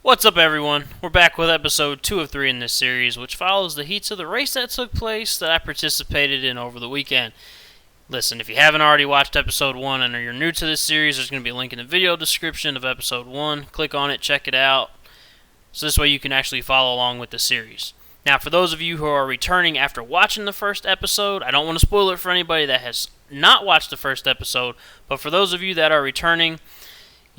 What's up, everyone? We're back with episode 2 of 3 in this series, which follows the heats of the race that took place that I participated in over the weekend. Listen, if you haven't already watched episode 1 and you're new to this series, there's going to be a link in the video description of episode 1. Click on it, check it out, so this way you can actually follow along with the series. Now, for those of you who are returning after watching the first episode, I don't want to spoil it for anybody that has not watched the first episode, but for those of you that are returning,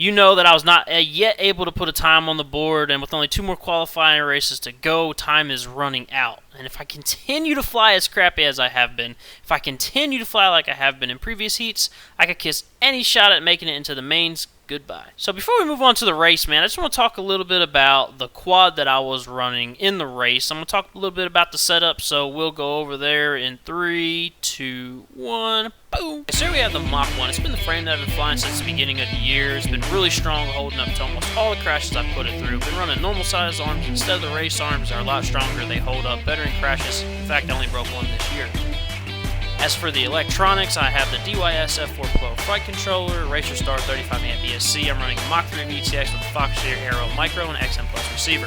you know that I was not yet able to put a time on the board, and with only 2 more qualifying races to go, time is running out. And if I continue to fly as crappy as I have been, if I continue to fly like I have been in previous heats, I could kiss any shot at making it into the mains goodbye. So before we move on to the race, man, I just want to talk a little bit about the quad that I was running in the race. I'm going to talk a little bit about the setup, so we'll go over there in 3, 2, 1, boom. So here we have the Mach 1. It's been the frame that I've been flying since the beginning of the year. It's been really strong, holding up to almost all the crashes I've put it through. Been running normal size arms instead of the race arms. They're a lot stronger. They hold up better in crashes. In fact, I only broke one this year. As for the electronics, I have the DYS F4 Pro flight controller, Racer Star 35 amp ESC. I'm running a Mach 3 VTX with a Foxeer Arrow Micro and XM Plus receiver.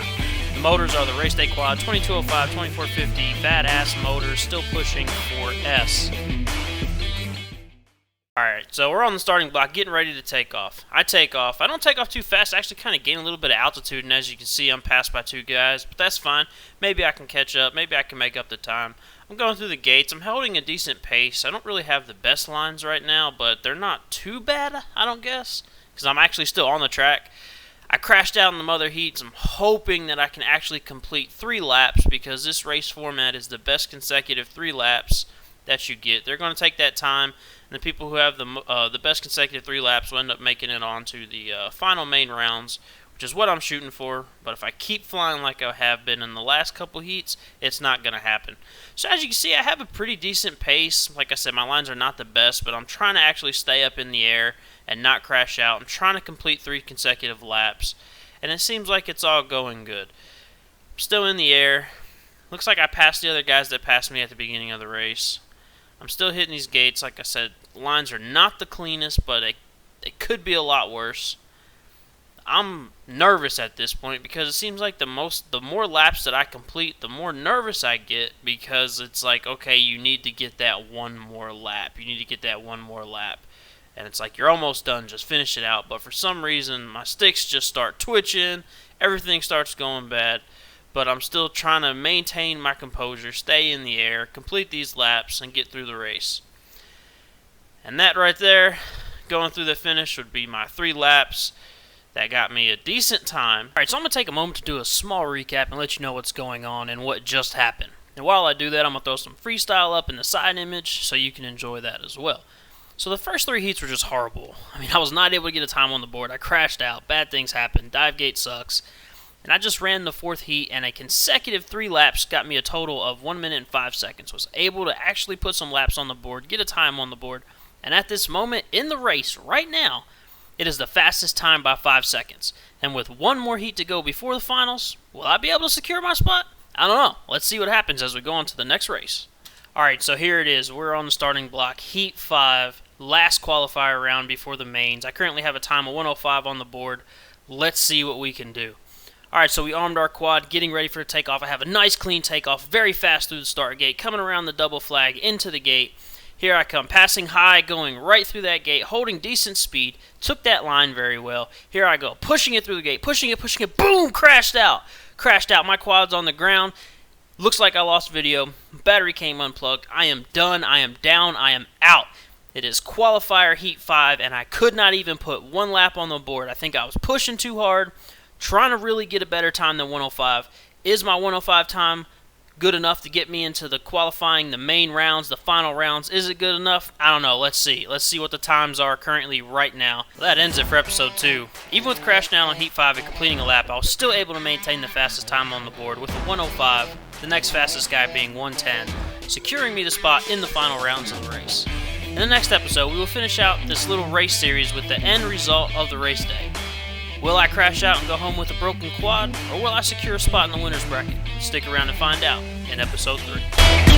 The motors are the Race Day Quad 2205, 2450, badass motors, still pushing 4S. Alright, so we're on the starting block, getting ready to take off. I take off. I don't take off too fast. I actually kind of gain a little bit of altitude, and as you can see, I'm passed by 2 guys, but that's fine. Maybe I can catch up. Maybe I can make up the time. I'm going through the gates. I'm holding a decent pace. I don't really have the best lines right now, but they're not too bad, I don't guess, because I'm actually still on the track. I crashed out in the mother heats. I'm hoping that I can actually complete 3 laps, because this race format is the best consecutive 3 laps that you get. They're going to take that time, and the people who have the best consecutive 3 laps will end up making it onto the final main rounds, which is what I'm shooting for. But if I keep flying like I have been in the last couple heats, it's not going to happen. So as you can see, I have a pretty decent pace. Like I said, my lines are not the best, but I'm trying to actually stay up in the air and not crash out. I'm trying to complete 3 consecutive laps, and it seems like it's all going good. I'm still in the air. Looks like I passed the other guys that passed me at the beginning of the race. I'm still hitting these gates. Like I said, lines are not the cleanest, but they could be a lot worse. I'm nervous at this point because it seems like the more laps that I complete, the more nervous I get, because it's like, okay, you need to get that one more lap. You need to get that one more lap. And it's like, you're almost done, just finish it out. But for some reason, my sticks just start twitching, everything starts going bad. But I'm still trying to maintain my composure, stay in the air, complete these laps, and get through the race. And that right there, going through the finish, would be my 3 laps. That got me a decent time. Alright, so I'm going to take a moment to do a small recap and let you know what's going on and what just happened. And while I do that, I'm going to throw some freestyle up in the side image so you can enjoy that as well. So the first 3 heats were just horrible. I mean, I was not able to get a time on the board. I crashed out. Bad things happened. Dive gate sucks. And I just ran the 4th heat, and a consecutive 3 laps got me a total of 1 minute and 5 seconds. Was able to actually put some laps on the board, get a time on the board. And at this moment in the race, right now, it is the fastest time by 5 seconds. And with 1 more heat to go before the finals, will I be able to secure my spot? I don't know. Let's see what happens as we go on to the next race. Alright, so here it is. We're on the starting block. Heat 5, last qualifier round before the mains. I currently have a time of 1:05 on the board. Let's see what we can do. Alright, so we armed our quad, getting ready for the takeoff. I have a nice clean takeoff, very fast through the start gate, coming around the double flag into the gate. Here I come, passing high, going right through that gate, holding decent speed, took that line very well. Here I go, pushing it through the gate, pushing it, boom, crashed out. My quad's on the ground. Looks like I lost video. Battery came unplugged. I am done, I am down, I am out. It is qualifier heat 5, and I could not even put 1 lap on the board. I think I was pushing too hard, trying to really get a better time than 1:05. Is my 1:05 time good enough to get me into the qualifying, the main rounds, the final rounds? Is it good enough? I don't know. Let's see. Let's see what the times are currently right now. Well, that ends it for episode 2. Even with crashing out on heat 5 and completing a lap, I was still able to maintain the fastest time on the board with a 1:05, the next fastest guy being 1:10, securing me the spot in the final rounds of the race. In the next episode, we will finish out this little race series with the end result of the race day. Will I crash out and go home with a broken quad, or will I secure a spot in the winner's bracket? Stick around to find out in episode 3.